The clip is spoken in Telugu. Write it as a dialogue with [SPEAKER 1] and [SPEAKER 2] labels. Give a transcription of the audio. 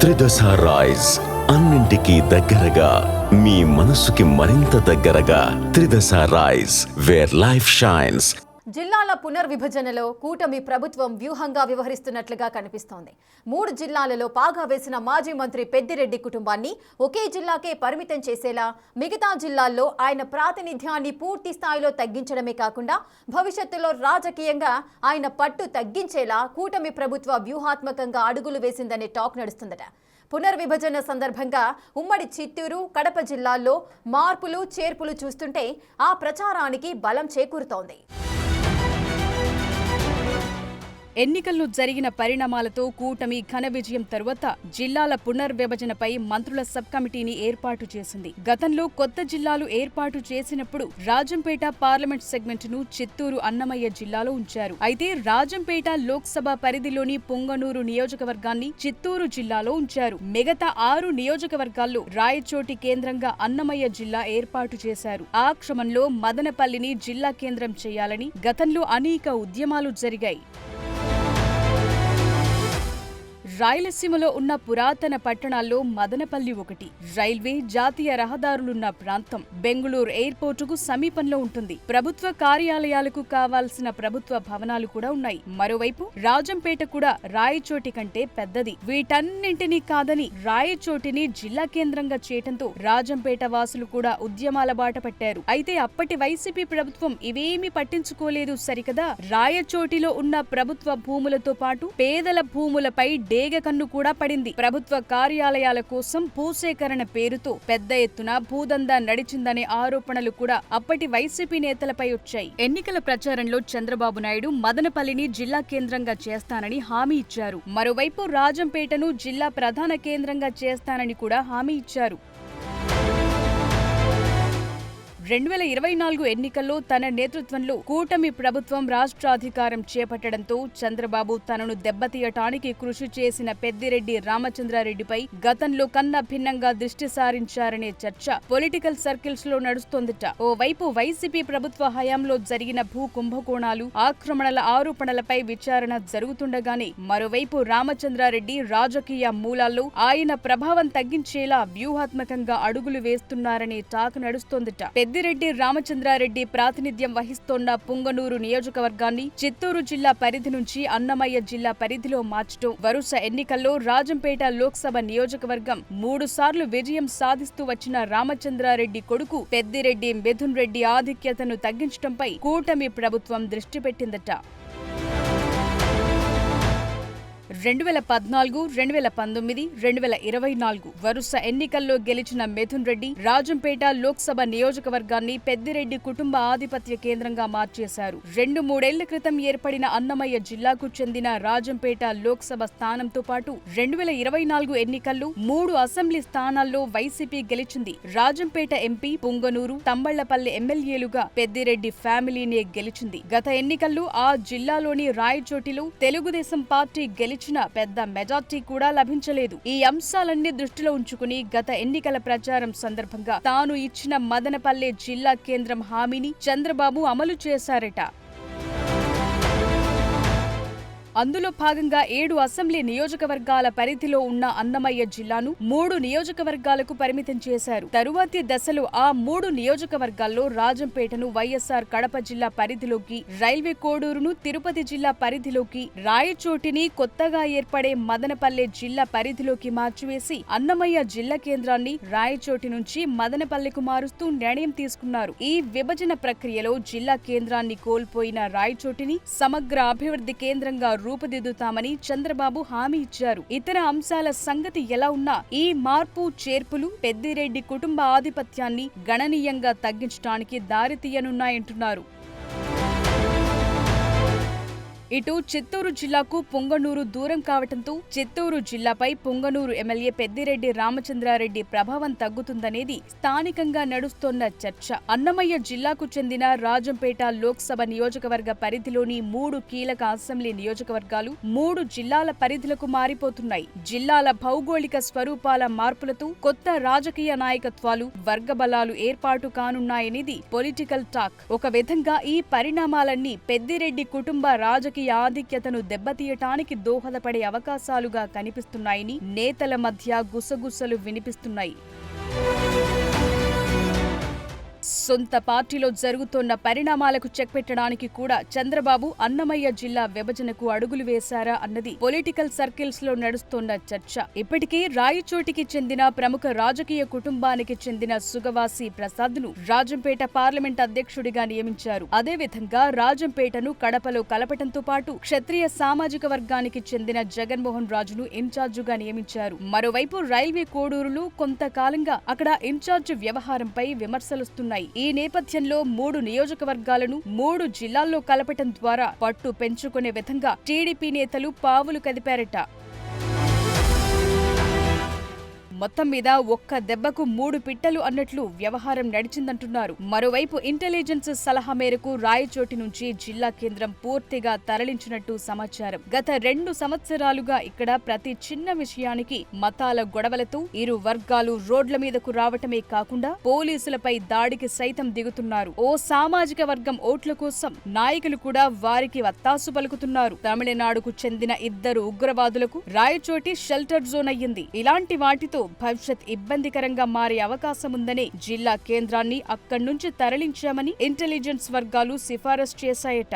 [SPEAKER 1] త్రిదశ రైస్, అన్నింటికీ దగ్గరగా, మీ మనసుకి మరింత దగ్గరగా. త్రిదశ రైస్, వేర్ లైఫ్ షైన్స్.
[SPEAKER 2] జిల్లాల పునర్విభజనలో కూటమి ప్రభుత్వం వ్యూహంగా వ్యవహరిస్తున్నట్లుగా కనిపిస్తోంది. 3 జిల్లాలలో పాగా వేసిన మాజీ మంత్రి పెద్దిరెడ్డి కుటుంబాన్ని ఒకే జిల్లాకే పరిమితం చేసేలా, మిగతా జిల్లాల్లో ఆయన ప్రాతినిధ్యాన్ని పూర్తి స్థాయిలో తగ్గించడమే కాకుండా భవిష్యత్తులో రాజకీయంగా ఆయన పట్టు తగ్గించేలా కూటమి ప్రభుత్వ వ్యూహాత్మకంగా అడుగులు వేసిందనే టాక్ నడుస్తుందట. పునర్విభజన సందర్భంగా ఉమ్మడి చిత్తూరు, కడప జిల్లాల్లో మార్పులు చేర్పులు చూస్తుంటే ఆ ప్రచారానికి బలం చేకూరుతోంది.
[SPEAKER 3] ఎన్నికల్లో జరిగిన పరిణామాలతో కూటమి ఘన విజయం తరువాత జిల్లాల పునర్విభజనపై మంత్రుల సబ్ కమిటీని ఏర్పాటు చేసింది. గతంలో కొత్త జిల్లాలు ఏర్పాటు చేసినప్పుడు రాజంపేట పార్లమెంట్ సెగ్మెంట్ను చిత్తూరు, అన్నమయ్య జిల్లాలో ఉంచారు. అయితే రాజంపేట లోక్సభ పరిధిలోని పొంగనూరు నియోజకవర్గాన్ని చిత్తూరు జిల్లాలో ఉంచారు. మిగతా 6 నియోజకవర్గాల్లో రాయచోటి కేంద్రంగా అన్నమయ్య జిల్లా ఏర్పాటు చేశారు. ఆ క్రమంలో మదనపల్లిని జిల్లా కేంద్రం చేయాలని గతంలో అనేక ఉద్యమాలు జరిగాయి. రాయలసీమలో ఉన్న పురాతన పట్టణాల్లో మదనపల్లి ఒకటి. రైల్వే, జాతీయ రహదారులున్న ప్రాంతం. బెంగుళూరు ఎయిర్పోర్టుకు సమీపంలో ఉంటుంది. ప్రభుత్వ కార్యాలయాలకు కావాల్సిన ప్రభుత్వ భవనాలు కూడా ఉన్నాయి. మరోవైపు రాజంపేట కూడా రాయచోటి కంటే పెద్దది. వీటన్నింటినీ కాదని రాయచోటిని జిల్లా కేంద్రంగా చేయటంతో రాజంపేట వాసులు కూడా ఉద్యమాల బాట పట్టారు. అయితే అప్పటి వైసీపీ ప్రభుత్వం ఇవేమీ పట్టించుకోలేదు సరికదా. రాయచోటిలో ఉన్న ప్రభుత్వ భూములతో పాటు పేదల భూములపై కన్ను కూడా పడింది. ప్రభుత్వ కార్యాలయాల కోసం భూసేకరణ పేరుతో పెద్ద ఎత్తున భూదందా నడిచిందనే ఆరోపణలు కూడా అప్పటి వైసీపీ నేతలపై వచ్చాయి. ఎన్నికల ప్రచారంలో చంద్రబాబు నాయుడు మదనపల్లిని జిల్లా కేంద్రంగా చేస్తానని హామీ ఇచ్చారు. మరోవైపు రాజంపేటను జిల్లా ప్రధాన కేంద్రంగా చేస్తానని కూడా హామీ ఇచ్చారు. 2024 ఎన్నికల్లో తన నేతృత్వంలో కూటమి ప్రభుత్వం రాష్ట్రాధికారం చేపట్టడంతో చంద్రబాబు తనను దెబ్బతీయటానికి కృషి చేసిన పెద్దిరెడ్డి రామచంద్రారెడ్డిపై గతంలో కన్నా భిన్నంగా దృష్టి సారించారనే చర్చ పొలిటికల్ సర్కిల్స్ లో నడుస్తోందట. ఓవైపు వైసీపీ ప్రభుత్వ హయాంలో జరిగిన భూ కుంభకోణాలు, ఆక్రమణల ఆరోపణలపై విచారణ జరుగుతుండగానే మరోవైపు రామచంద్రారెడ్డి రాజకీయ మూలాల్లో ఆయన ప్రభావం తగ్గించేలా వ్యూహాత్మకంగా అడుగులు వేస్తున్నారనే టాక్ నడుస్తోందట. పెద్దిరెడ్డి రామచంద్రారెడ్డి ప్రాతినిధ్యం వహిస్తోన్న పుంగనూరు నియోజకవర్గాన్ని చిత్తూరు జిల్లా పరిధి నుంచి అన్నమయ్య జిల్లా పరిధిలో మార్చడం, వరుస ఎన్నికల్లో రాజంపేట లోక్సభ నియోజకవర్గం 3 సార్లు విజయం సాధిస్తూ వచ్చిన రామచంద్రారెడ్డి కొడుకు పెద్దిరెడ్డి మిథున్ రెడ్డి ఆధిక్యతను తగ్గించడంపై కూటమి ప్రభుత్వం దృష్టి పెట్టిందట. 2014, 2019, 2024 వరుస ఎన్నికల్లో గెలిచిన మిథున్ రెడ్డి రాజంపేట లోక్సభ నియోజకవర్గాన్ని పెద్దిరెడ్డి కుటుంబ ఆధిపత్య కేంద్రంగా మార్చేశారు. 2-3 ఏళ్ల క్రితం ఏర్పడిన అన్నమయ్య జిల్లాకు చెందిన రాజంపేట లోక్సభ స్థానంతో పాటు 2024 ఎన్నికల్లో 3 అసెంబ్లీ స్థానాల్లో వైసీపీ గెలిచింది. రాజంపేట ఎంపీ, పుంగనూరు, తంబళ్లపల్లి ఎమ్మెల్యేలుగా పెద్దిరెడ్డి ఫ్యామిలీనే గెలిచింది. గత ఎన్నికల్లో ఆ జిల్లాలోని రాయచోటిలో తెలుగుదేశం పార్టీ గెలిచిన పెద్ద మెజార్టీ కూడా లభించలేదు. ఈ అంశాలన్నీ దృష్టిలో ఉంచుకుని గత ఎన్నికల ప్రచారం సందర్భంగా తాను ఇచ్చిన మదనపల్లె జిల్లా కేంద్రం హామీని చంద్రబాబు అమలు చేశారట. అందులో భాగంగా 7 అసెంబ్లీ నియోజకవర్గాల పరిధిలో ఉన్న అన్నమయ్య జిల్లాను 3 నియోజకవర్గాలకు పరిమితం చేశారు. తరువాతి దశలో ఆ 3 నియోజకవర్గాల్లో రాజంపేటను వైఎస్ఆర్ కడప జిల్లా పరిధిలోకి, రైల్వే కోడూరును తిరుపతి జిల్లా పరిధిలోకి, రాయచోటిని కొత్తగా ఏర్పడే మదనపల్లె జిల్లా పరిధిలోకి మార్చివేసి అన్నమయ్య జిల్లా కేంద్రాన్ని రాయచోటి నుంచి మదనపల్లెకు మారుస్తూ నిర్ణయం తీసుకున్నారు. ఈ విభజన ప్రక్రియలో జిల్లా కేంద్రాన్ని కోల్పోయిన రాయచోటిని సమగ్ర అభివృద్ధి కేంద్రంగా రూపుదిద్దుతామని చంద్రబాబు హామీ ఇచ్చారు. ఇతర అంశాల సంగతి ఎలా ఉన్నా ఈ మార్పు చేర్పులు పెద్దిరెడ్డి కుటుంబ ఆధిపత్యాన్ని గణనీయంగా తగ్గించడానికి దారితీయనున్నాయంటున్నారు. ఇటు చిత్తూరు జిల్లాకు పొంగనూరు దూరం కావటంతో చిత్తూరు జిల్లాపై పొంగనూరు ఎమ్మెల్యే పెద్దిరెడ్డి రామచంద్రారెడ్డి ప్రభావం తగ్గుతుందనేది స్థానికంగా నడుస్తోన్న చర్చ. అన్నమయ్య జిల్లాకు చెందిన రాజంపేట లోక్సభ నియోజకవర్గ పరిధిలోని 3 కీలక అసెంబ్లీ నియోజకవర్గాలు 3 జిల్లాల పరిధులకు మారిపోతున్నాయి. జిల్లాల భౌగోళిక స్వరూపాల మార్పులతో కొత్త రాజకీయ నాయకత్వాలు, వర్గబలాలు ఏర్పాటు కానున్నాయనేది పొలిటికల్ టాక్. ఒక విధంగా ఈ పరిణామాలన్నీ పెద్దిరెడ్డి కుటుంబ రాజకీయ రాజకీయ ఆధిక్యతను దెబ్బతీయటానికి దోహదపడే అవకాశాలుగా కనిపిస్తున్నాయని నేతల మధ్య గుసగుసలు వినిపిస్తున్నాయి. సొంత పార్టీలో జరుగుతోన్న పరిణామాలకు చెక్ పెట్టడానికి కూడా చంద్రబాబు అన్నమయ్య జిల్లా విభజనకు అడుగులు వేశారా అన్నది పొలిటికల్ సర్కిల్స్ లో నడుస్తోన్న చర్చ. ఇప్పటికే రాయచోటికి చెందిన ప్రముఖ రాజకీయ కుటుంబానికి చెందిన సుగవాసి ప్రసాద్ ను రాజంపేట పార్లమెంట్ అధ్యక్షుడిగా నియమించారు. అదేవిధంగా రాజంపేటను కడపలో కలపటంతో పాటు క్షత్రియ సామాజిక వర్గానికి చెందిన జగన్మోహన్ రాజును ఇన్ఛార్జిగా నియమించారు. మరోవైపు రైల్వే కోడూరులో కొంతకాలంగా అక్కడ ఇన్ఛార్జి వ్యవహారంపై విమర్శలుస్తున్నాయి. ఈ నేపథ్యంలో 3 నియోజకవర్గాలను 3 జిల్లాల్లో కలపటం ద్వారా పట్టు పెంచుకునే విధంగా టీడీపీ నేతలు పావులు కదిపారట. మొత్తం మీద ఒక్క దెబ్బకు 3 పిట్టలు అన్నట్లు వ్యవహారం నడిచిందంటున్నారు. మరోవైపు ఇంటెలిజెన్స్ సలహా మేరకు రాయచోటి నుంచి జిల్లా కేంద్రం పూర్తిగా తరలించినట్టు సమాచారం. గత 2 సంవత్సరాలుగా ఇక్కడ ప్రతి చిన్న విషయానికి మతాల గొడవలతో ఇరు వర్గాలు రోడ్ల మీదకు రావటమే కాకుండా పోలీసులపై దాడికి సైతం దిగుతున్నారు. ఓ సామాజిక వర్గం ఓట్ల కోసం నాయకులు కూడా వారికి వత్తాసు పలుకుతున్నారు. తమిళనాడుకు చెందిన 2 ఉగ్రవాదులకు రాయచోటి షెల్టర్ జోన్ అయ్యింది. ఇలాంటి వాటితో భవిష్యత్ ఇబ్బందికరంగా మారే అవకాశముందనే జిల్లా కేంద్రాన్ని అక్కడి నుంచి తరలించామని ఇంటెలిజెన్స్ వర్గాలు సిఫారసు చేశాయట.